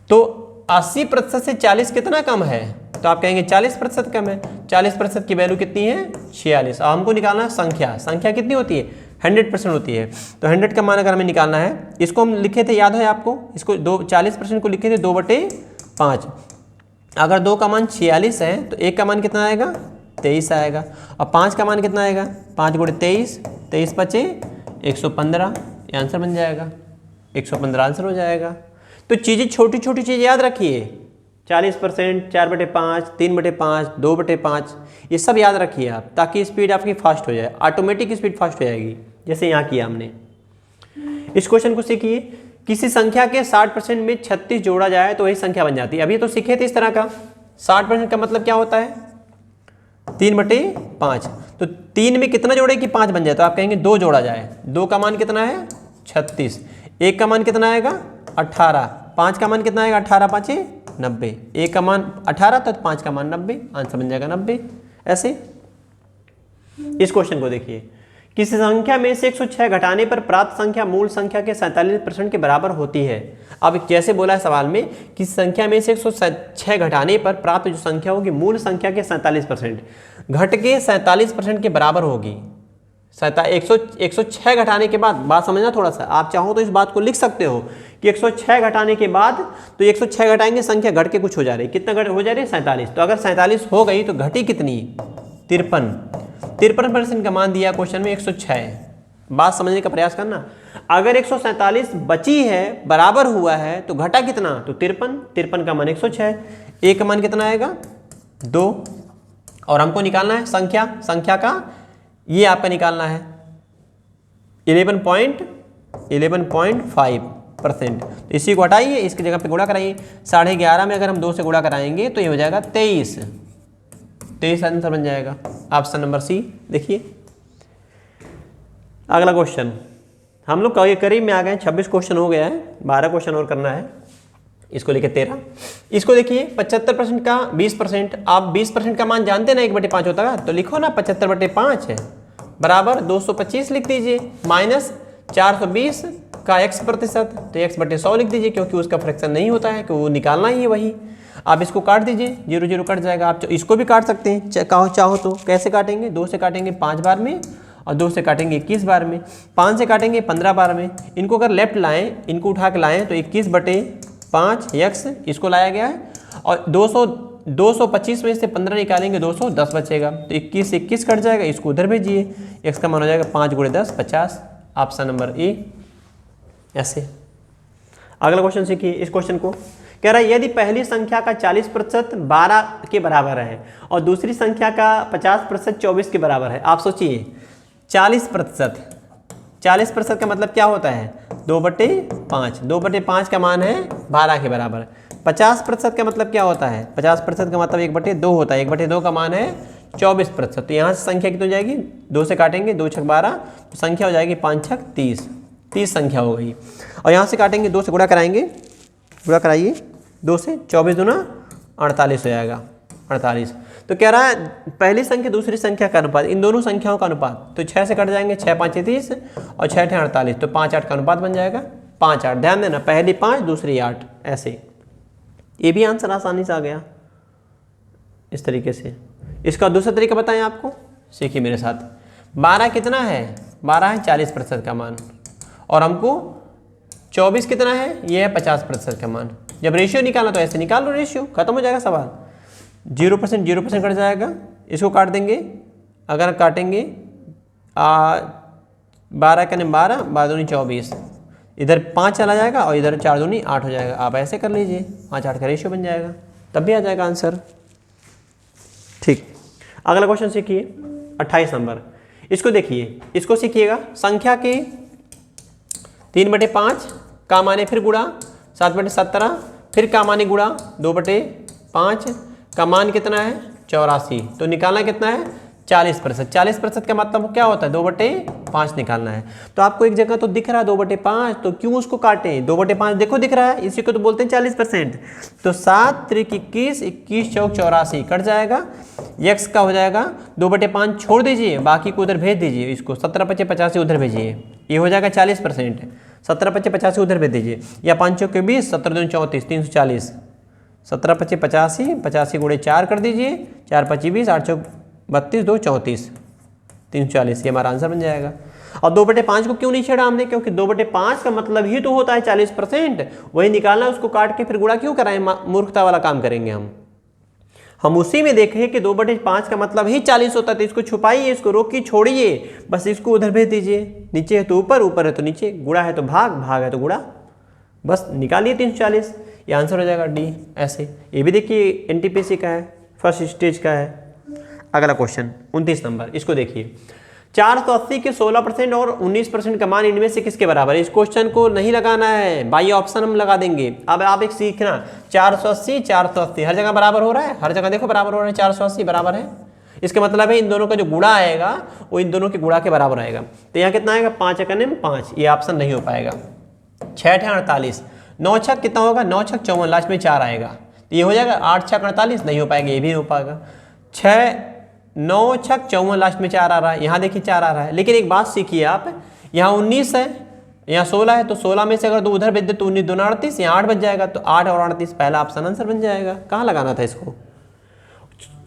तो 80% से 40 कितना कम है, तो आप कहेंगे 40% कम है। 40% की वैल्यू कितनी है 46, और हमको निकालना है संख्या कितनी होती है 100% होती है, तो 100 का मान अगर हमें निकालना है, इसको हम लिखे थे याद है आपको, इसको 40% को लिखे थे 2/5, अगर 2 का मान 46 है तो 1 का मान कितना आएगा 23 आएगा, और 5 का मान कितना आएगा 5 गुणे 23, 23 बचे 115, ये आंसर बन जाएगा, 115 आंसर हो जाएगा। तो चीज़ें छोटी छोटी चीज़ें याद रखिए, 40%, 4/5, 3/5, 2/5, ये सब याद रखिए आप, ताकि स्पीड आपकी फास्ट हो जाए, ऑटोमेटिक स्पीड फास्ट हो जाएगी, जैसे यहाँ किया हमने। इस क्वेश्चन को सीखिए, किसी संख्या के 60% में 36 जोड़ा जाए तो वही संख्या बन जाती है। अभी तो सीखे थे इस तरह का, 60% का मतलब क्या होता है 3/5, तो 3 में कितना जोड़े कि 5 बन जाए, तो आप कहेंगे 2 जोड़ा जाए, 2 का मान कितना है 36, 1 का मान कितना आएगा 18, 5 का मान कितना आएगा 18 5 90, 1 का मान 18 तो 5 का मान 90, आंसर बन जाएगा 90 ऐसे। इस क्वेश्चन को देखिए, किसी संख्या में से 106 घटाने पर प्राप्त संख्या मूल संख्या के 47% के बराबर होती है। अब जैसे बोला है सवाल में, किसी संख्या में से 106 घटाने पर प्राप्त जो संख्या होगी मूल संख्या के 47% घट के 47% के बराबर होगी। 106 घटाने के बाद, बात समझना थोड़ा सा, आप चाहो तो इस बात को लिख सकते हो कि 106 घटाने के बाद, तो 106 घटाएंगे संख्या घट के कुछ हो जा रही है, कितना घट हो जा रही है 47, तो अगर 47 हो गई तो घटी कितनी 53% का मान दिया क्वेश्चन में 106। बात समझने का प्रयास करना, अगर 147 बची है बराबर हुआ है तो घटा कितना, तो 53 का मान 106, 1 का मान कितना आएगा 2, और हमको निकालना है संख्या का, ये आपका निकालना है 11.5%, तो इसी को हटाइए, इसकी जगह पे गुणा कराइए, 11.5 में अगर हम 2 से गुणा कराएंगे तो ये हो जाएगा 23 आंसर बन जाएगा, ऑप्शन नंबर सी। देखिए अगला क्वेश्चन, हम लोग करीब में आ गए, 26 क्वेश्चन हो गया है, 12 क्वेश्चन और करना है, इसको लेके 13। इसको देखिए 75% का 20%, आप 20% का मान जानते ना 1/5 होता है, तो लिखो ना 75/5 है बराबर 225 लिख दीजिए, माइनस 420 का x%, तो x/100 लिख दीजिए, क्योंकि उसका फ्रैक्शन नहीं होता है कि वो निकालना ही है वही। आप इसको काट दीजिए, 0 0 कट जाएगा, आप इसको भी काट सकते हैं चाहो तो। कैसे काटेंगे, 2 से काटेंगे 5 बार में, और 2 से काटेंगे 21 बार में, 5 से काटेंगे 15 बार में। इनको अगर लेफ्ट लाएं, इनको उठा के लाएं तो 21/5 x इसको लाया गया है, और 225 में से 15 निकालेंगे 210 बचेगा, तो 21 से 21 कट जाएगा, इसको उधर भेजिए, x का मान हो जाएगा 5 × 10 50। Option number A. ऐसे अगला क्वेश्चन सीखिए। इस क्वेश्चन को कह रहा है यदि पहली संख्या का 40% 12 के बराबर है और दूसरी संख्या का 50% 24 के बराबर है। आप सोचिए 40% का मतलब क्या होता है 2/5। 2/5 का मान है 12 के बराबर। 50% का मतलब क्या होता है 50% का मतलब 1/2 होता है। 1/2 का मान है 24%। तो यहाँ से संख्या कितनी हो जाएगी 2 से काटेंगे 2 छक 12, तो संख्या हो जाएगी 5 छक 30। 30 संख्या हो गई। और यहाँ से काटेंगे 2 से गुणा कराएंगे, गुणा कराइए 2 से, 24 दूना 48 हो जाएगा 48। तो कह रहा है पहली संख्या दूसरी संख्या का अनुपात, इन दोनों संख्याओं का अनुपात। तो 6 से कट जाएंगे 6 × 5 = 30 और 6 × 48, तो 5/8 का अनुपात बन जाएगा 5/8। ध्यान देना पहली 5 दूसरी 8, ऐसे। ये भी आंसर आसानी से आ गया इस तरीके से। इसका दूसरा तरीका बताएं आपको, सीखिए मेरे साथ। 12 कितना है 12 है 40% का मान, और हमको 24 कितना है ये है 50% का मान। जब रेशियो निकालना तो ऐसे निकाल लो, रेशियो खत्म हो जाएगा सवाल। 0% 0% कट जाएगा, इसको काट देंगे। अगर काटेंगे 12 का 12, 12 दूनी 24, इधर 5 चला जाएगा और इधर 4 दूनी 8 हो जाएगा। आप ऐसे कर लीजिए, 5/8 का रेशियो बन जाएगा, तब भी आ जाएगा आंसर। ठीक, अगला क्वेश्चन सीखिए 28 नंबर। इसको देखिए, इसको सीखिएगा। संख्या के 3/5 का माने फिर गुणा 7/17, फिर का माने गुणा 2/5 का मान कितना है 84। तो निकालना कितना है 40%। 40% का मतलब क्या होता है 2/5 निकालना है। तो आपको एक जगह तो दिख रहा है 2/5, तो क्यों उसको काटें। 2/5 देखो दिख रहा है, इसी को तो बोलते हैं 40%। तो 7 × 21, 21 × 4 = 84 कट जाएगा। x का हो जाएगा 2/5 छोड़ दीजिए, बाकी को उधर भेज दीजिए। इसको 17×5 = 85 उधर भेजिए, ये हो जाएगा 40%। 17×5 = 85 उधर भेज दीजिए, या 5 × 4 = 20, 17 × 2 = 34, 340। 17×5 = 85, 85 × 4 कर दीजिए, 4 × 5 = 20, 8 × 32, 2 = 34, 340। ये हमारा आंसर बन जाएगा। और 2/5 को क्यों नहीं छेड़ा हमने, क्योंकि 2/5 का मतलब ही तो होता है 40%। वही निकालना, उसको काट के फिर गुणा क्यों कराएं, मूर्खता वाला काम करेंगे हम उसी में देखें कि 2/5 का मतलब ही 40 होता है। तो इसको छुपाइए, इसको रोकिए, छोड़िए, बस इसको उधर भेज दीजिए। नीचे है तो ऊपर, ऊपर है तो नीचे, गुणा है तो भाग, भाग है तो गुणा, बस निकालिए 340। ये आंसर हो जाएगा डी। ऐसे ये भी देखिए एनटीपीसी का है, फर्स्ट स्टेज का है। अगला क्वेश्चन 29 नंबर, इसको देखिए। 480 के 16% और 19% का मान इनमें से किसके बराबर है। इस क्वेश्चन को नहीं लगाना है, बाई ऑप्शन हम लगा देंगे। अब आप एक सीखना, 480 480 हर जगह बराबर हो रहा है, हर जगह देखो बराबर हो रहा है, 480 बराबर है। इसका मतलब है इन दोनों का जो गुणा आएगा वो इन दोनों के गुणा के बराबर आएगा। तो यहाँ कितना आएगा 5 × 5, ये ऑप्शन नहीं हो पाएगा। 6 × 48, 9 छक कितना होगा 9 छक 54, लास्ट में 4 आएगा, तो ये हो जाएगा 8 छक 48, नहीं हो पाएगा, ये भी नहीं हो पाएगा। 9 छक 54, लास्ट में 4 आ रहा है, यहाँ देखिए 4 आ रहा है। लेकिन एक बात सीखिए आप, यहाँ 19 है, यहाँ 16 है, तो 16 में से अगर 2 उधर भेज दे तो 19 2 = 38, यहाँ 8 बच जाएगा। तो 8 और 38 पहला ऑप्शन आंसर बन जाएगा। कहाँ लगाना था इसको,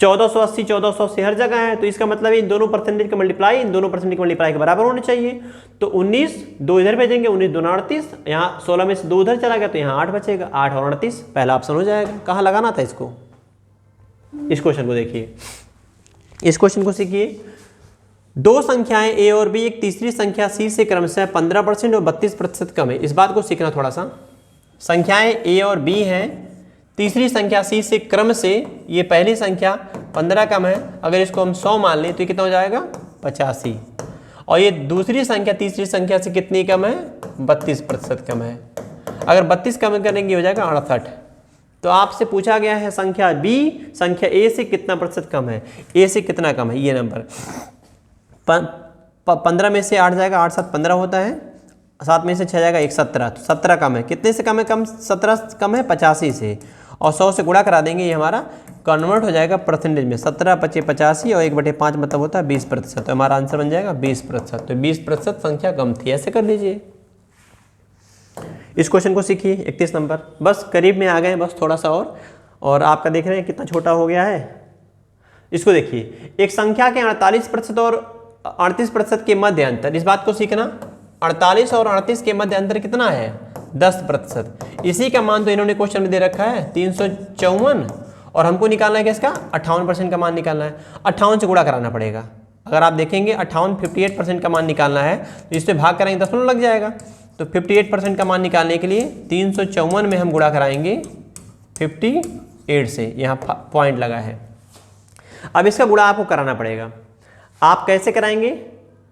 1480 1480 हर जगह है, तो इसका मतलब इन दोनों परसेंटेज का मल्टीप्लाई इन दोनों परसेंटेज के मल्टीप्लाई के बराबर होने चाहिए। तो 19 2 इधर भेजेंगे, 19 2 = 38, यहाँ 16 में से 2 उधर चला गया तो यहाँ 8 बचेगा, 8 और 38 पहला ऑप्शन हो जाएगा। कहाँ लगाना था इसको, इस क्वेश्चन को देखिए, इस क्वेश्चन को सीखिए। 2 संख्याएं a और b, एक तीसरी संख्या c से क्रमशः 15% और 32% कम है। इस बात को सीखना थोड़ा सा। संख्याएं a और b हैं, तीसरी संख्या c से क्रम से, ये पहली संख्या 15 कम है, अगर इसको हम 100 मान लें तो ये कितना हो जाएगा 85, और ये दूसरी संख्या तीसरी संख्या से कितनी कम है 32% कम है। अगर 32 कम करेंगे हो जाएगा 68। तो आपसे पूछा गया है संख्या b संख्या a से कितना प्रतिशत कम है, a से कितना कम है। ये नंबर 15 में से 8 जाएगा, 8 7 15 होता है, 7 में से 6 जाएगा 1 17, तो 17 कम है। कितने से कम है, कम 17 कम है 85 से, और 100 से गुणा करा देंगे, ये हमारा कन्वर्ट हो जाएगा परसेंटेज में। 17 × 5 = 85 और 1/5 मतलब होता है 20%, तो हमारा आंसर बन जाएगा 20%। तो 20% संख्या कम थी, ऐसे कर लीजिए। इस क्वेश्चन को सीखिए 31 नंबर, बस करीब में आ गए, बस थोड़ा सा और आपका देख रहे हैं कितना छोटा हो गया है। इसको देखिए, एक संख्या के 48% और 38% के मध्य अंतर, इस बात को सीखना। 48 और 38 के मध्य अंतर कितना है? 10%। इसी का मान तो इन्होंने क्वेश्चन में दे रखा है 354, और हमको निकालना है किसका? 58% का मान निकालना है। 58 से गुणा कराना पड़ेगा। अगर आप देखेंगे 58% का मान निकालना है तो इस पर भाग कराएंगे 10 लग जाएगा। तो 58% का मान निकालने के लिए 354 में हम गुणा कराएंगे 58 से, यहाँ पॉइंट लगा है। अब इसका गुणा आपको कराना पड़ेगा। आप कैसे कराएंगे?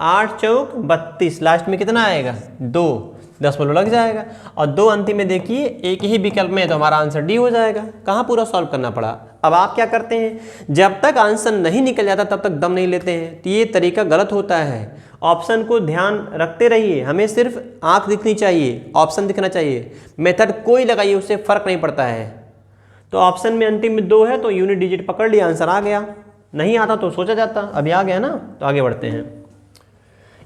8 चौक 32, लास्ट में कितना आएगा? 2, 10 लग जाएगा। और 2 अंतिम में देखिए एक ही विकल्प में है तो हमारा आंसर डी हो जाएगा। कहाँ पूरा सॉल्व करना पड़ा। अब आप क्या करते हैं, जब तक आंसर नहीं निकल जाता तब तक दम नहीं लेते हैं, तो ये तरीका गलत होता है। ऑप्शन को ध्यान रखते रहिए, हमें सिर्फ आंख दिखनी चाहिए, ऑप्शन दिखना चाहिए। मेथड कोई लगाइए, उससे फर्क नहीं पड़ता है। तो ऑप्शन में अंतिम में 2 है तो यूनिट डिजिट पकड़ लिया, आंसर आ गया। नहीं आता तो सोचा जाता, अभी आ गया ना, तो आगे बढ़ते हैं।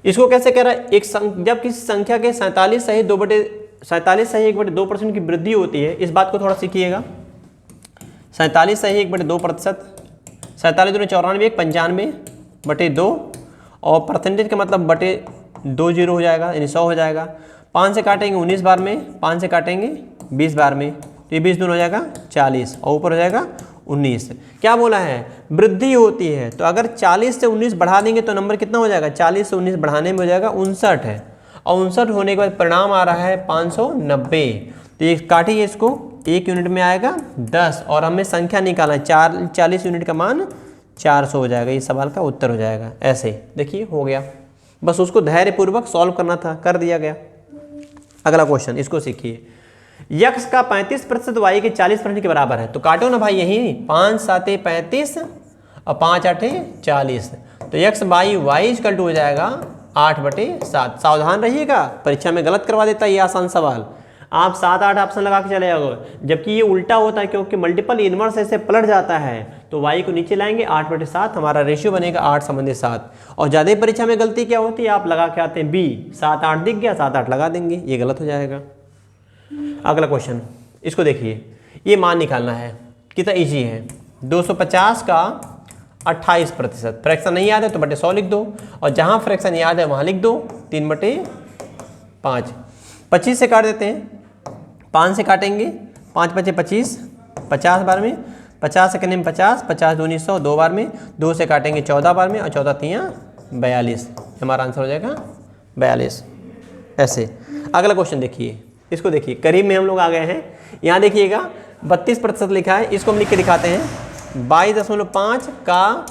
इसको कैसे कह रहा है? जब किसी संख्या के 47 सही 1/2% की वृद्धि होती है, इस बात को थोड़ा सीखिएगा। 47 सही 1/2%, 47 दूनी 94, 95/2, और परसेंटेज का मतलब बटे 20 हो जाएगा, यानी 100 हो जाएगा। 5 से काटेंगे 19 बार में, 5 से काटेंगे 20 बार में, तो ये 20 दूनी हो जाएगा 40, और ऊपर हो जाएगा 19। क्या बोला है? वृद्धि होती है। तो अगर 40 से 19 बढ़ा देंगे तो नंबर कितना हो जाएगा? 40 से 19 बढ़ाने में हो जाएगा 59 है, और 59 होने के बाद परिणाम आ रहा है 590। तो ये काटिए, इसको 1 यूनिट में आएगा 10, और हमें संख्या निकालना है 40 यूनिट का मान 400 हो जाएगा। ये सवाल का उत्तर हो जाएगा। ऐसे देखिए हो गया, बस उसको धैर्यपूर्वक सॉल्व करना था, कर दिया गया। अगला क्वेश्चन, इसको सीखिए। यक्स का 35% वाई के 40% के बराबर है, तो काटो ना भाई, यही 5 7 35 और 5 8 40। तो x by y equal to हो जाएगा 8/7। सावधान रहिएगा, परीक्षा में गलत करवा देता है ये आसान सवाल। आप 7 8 ऑप्शन लगा के चले जाओगे, जबकि ये उल्टा होता है, क्योंकि मल्टीपल इनवर्स ऐसे पलट जाता है। तो y को नीचे लाएंगे, 8/7, हमारा रेशियो बनेगा 8:7। और ज़्यादा परीक्षा में गलती क्या होती है? आप लगा के आते हैं b, 7 8 दिख गया, 7 8 लगा देंगे, ये गलत हो जाएगा। अगला क्वेश्चन, इसको देखिए। ये मान निकालना है, कितना इजी है। 250 का 28%। फ्रैक्शन नहीं याद है तो बटे 100 लिख दो, और जहाँ फ्रैक्शन याद है वहाँ लिख दो 3/5। 25 से काट देते हैं, 5 से काटेंगे, 5 × 5 = 25, 50 बार में, 50 से करने में 50, 50 दूनी 100, 2 बार में, 2 से काटेंगे 14 बार में, और 14 3 42, हमारा आंसर हो जाएगा 42। ऐसे। अगला क्वेश्चन देखिए, इसको देखिए, करीब में हम लोग आ गए हैं। यहाँ देखिएगा 32% लिखा है, इसको हम लिख के दिखाते हैं। 22.5 का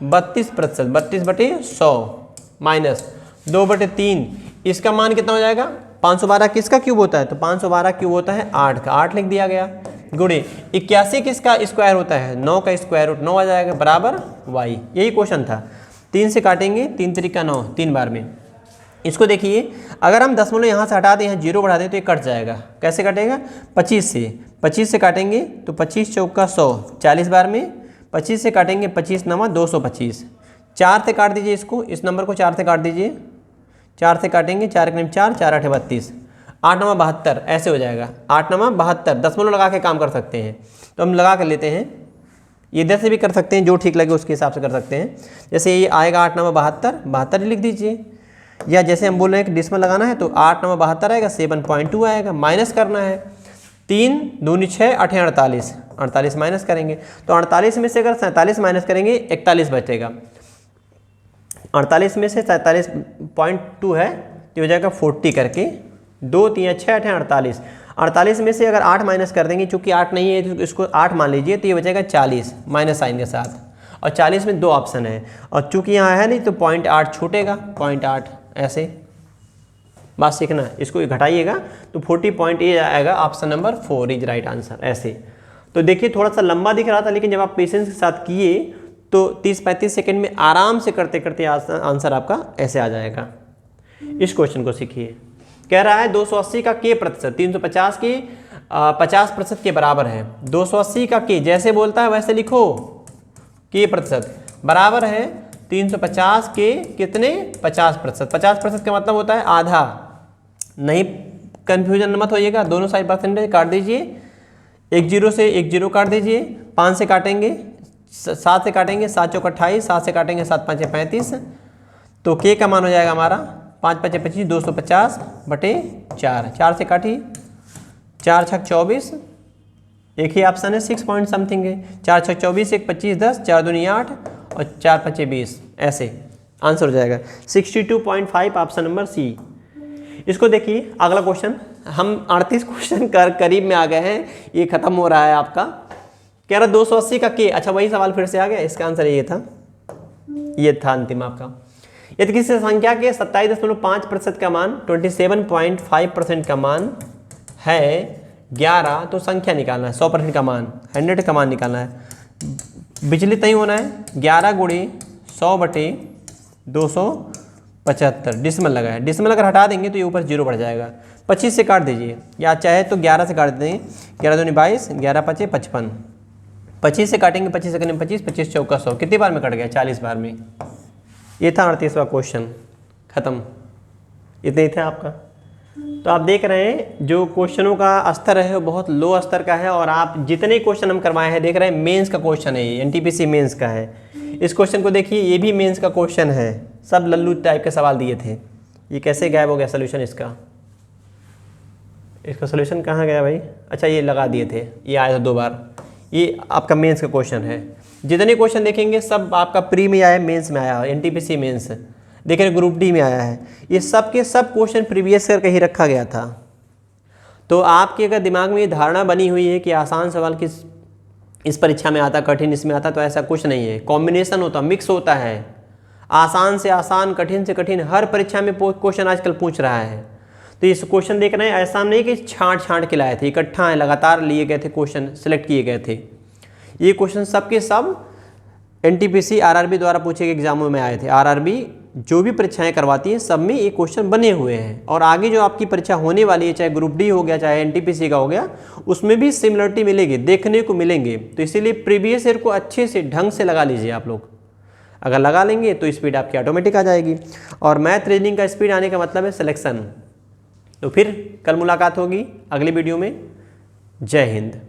32%, 32/100 माइनस 2/3, इसका मान कितना हो जाएगा? 512 किसका क्यूब होता है? तो 512 क्यूब होता है 8 का, 8 लिख दिया गया। गुणे 81 किसका स्क्वायर होता है? 9 का स्क्वायर रूट 9 आ जाएगा, बराबर y। यही क्वेश्चन था। 3 से काटेंगे, 3 3 9, 3 बार में। इसको देखिए, अगर हम दशमलव यहाँ से हटा दें, यहाँ 0 बढ़ा दें तो ये कट जाएगा। कैसे कटेगा? 25 से काटेंगे तो 25 चौक का 100, 40 बार में। 25 से काटेंगे, 25 9 225। 4 से काट दीजिए इसको, इस नंबर को 4 से काट दीजिए। 4 से काटेंगे, 4 × 4, 4 8 32, 8 9 72, ऐसे हो जाएगा। 8 9 72, दशमलव लगा के काम कर सकते हैं, तो हम लगा कर लेते हैं। ये इधर से भी कर सकते हैं, जो ठीक लगे उसके हिसाब से कर सकते हैं। जैसे ये आएगा 8 9 72, 72 लिख दीजिए, या जैसे हम बोल रहे हैं कि डिसमल लगाना है तो 8 9 72 आएगा, 7.2 आएगा। माइनस करना है, 3 दूनी 6, 8 48, 48 माइनस करेंगे। तो 48 में से अगर 47 माइनस करेंगे 41 बचेगा। 48 में से 47.2 है तो हो जाएगा 40 करके, 2 3 6 8 48। 48 में से अगर 8 माइनस कर देंगे, चूंकि 8 नहीं है तो इसको 8 मान लीजिए, तो ये बचेगा 40 माइनस साइन के साथ। और 40 में 2 ऑप्शन है, और चूंकि यहाँ है नहीं तो 0.8 छूटेगा, 0.8 ऐसे। बात सीखना, इसको घटाइएगा तो 40.8 आएगा। Option number 4 is right answer. ऐसे तो देखिए, थोड़ा सा लंबा दिख रहा था, लेकिन जब आप पेशेंस के साथ किए तो 30-35 सेकंड में आराम से करते करते आंसर आपका ऐसे आ जाएगा। इस क्वेश्चन को सीखिए। कह रहा है 280 का k प्रतिशत 350 के 50% के बराबर है। 280 का k जैसे बोलता है वैसे लिखो, k प्रतिशत बराबर है 350 के कितने? 50%। 50% का मतलब होता है आधा। नहीं कंफ्यूजन मत होइएगा, दोनों साइड परसेंटेज काट दीजिए। 1 0 से 1 0 काट दीजिए। 5 से काटेंगे, 7 से काटेंगे, 7 चौक 28, 7 से काटेंगे 7 5 35, तो k का मान हो जाएगा हमारा 5 × 5 = 25, 250/4, 4 से काटिए, 4 × 6 = 24, एक ही ऑप्शन है 6 पॉइंट समथिंग है, 4 × 6 = 24, 1 × 25 = 10, 4 × 2 = 8 और 4 × 5 = 20, ऐसे आंसर हो जाएगा 62.5 ऑप्शन नंबर सी। इसको देखिए अगला क्वेश्चन, हम 38 क्वेश्चन करीब में आ गए हैं, ये खत्म हो रहा है आपका। कह रहा 280 का के, अच्छा वही सवाल फिर से आ गया, इसका आंसर ये था अंतिम आपका। यदि किसी संख्या के 27.5% का मान 27.5% का मान है 11, तो संख्या निकालना है, 100% का मान 100 का मान निकालना है। बिचली तय होना है 11 × 100/275, डिसमल लगा है, डिसमल अगर हटा देंगे तो ये ऊपर 0 बढ़ जाएगा। 25 से काट दीजिए, या चाहे तो 11 से काट देंगे, 11 दूनी 22, 11 × 5 = 55, 25 से काटेंगे, 25 से 25, 25 चौका 100, कितनी बार में कट गया? 40 बार में। ये था 38वां क्वेश्चन, खत्म, इतने ही था आपका। तो आप देख रहे हैं जो क्वेश्चनों का स्तर है वो बहुत लो स्तर का है, और आप जितने क्वेश्चन हम करवाए हैं देख रहे हैं मेंस का क्वेश्चन है, ये एनटीपीसी मेंस का है। इस क्वेश्चन को देखिए, ये भी मेंस का क्वेश्चन है, सब लल्लू टाइप के सवाल दिए थे। ये कैसे गायब हो गया सोल्यूशन इसका सोल्यूशन कहाँ गया भाई? अच्छा ये लगा दिए थे, ये आया था 2 बार। ये आपका मेंस का क्वेश्चन है, जितने क्वेश्चन देखेंगे सब आपका प्री में आया, मेंस में आया, एनटीपीसी मेंस देख रहे ग्रुप डी में आया है। ये सब के सब क्वेश्चन प्रीवियस करके ही रखा गया था। तो आपके अगर दिमाग में ये धारणा बनी हुई है कि आसान सवाल किस इस परीक्षा में आता, कठिन इसमें आता, तो ऐसा कुछ नहीं है। कॉम्बिनेशन होता, मिक्स होता है, आसान से आसान, कठिन से कठिन, हर परीक्षा में क्वेश्चन आजकल पूछ रहा है। तो इस क्वेश्चन देख रहे हैं, ऐसा नहीं कि छांट के लाए थे, इकट्ठा है, लगातार लिए गए थे क्वेश्चन, सिलेक्ट किए गए थे। ये क्वेश्चन सब के सब एनटीपीसी आरआरबी द्वारा पूछे गए एग्जामों में आए थे। आरआरबी जो भी परीक्षाएं करवाती है सब में ये क्वेश्चन बने हुए हैं, और आगे जो आपकी परीक्षा होने वाली है, चाहे ग्रुप डी हो गया, चाहे एनटीपीसी का हो गया, उसमें भी सिमिलरिटी मिलेगी, देखने को मिलेंगे। तो इसीलिए प्रीवियस ईयर को अच्छे से ढंग से लगा लीजिए आप लोग। अगर लगा लेंगे तो स्पीड आपकी ऑटोमेटिक आ जाएगी, और मैथ रीजनिंग का स्पीड आने का मतलब है सिलेक्शन। तो फिर कल मुलाकात होगी अगली वीडियो में। जय हिंद।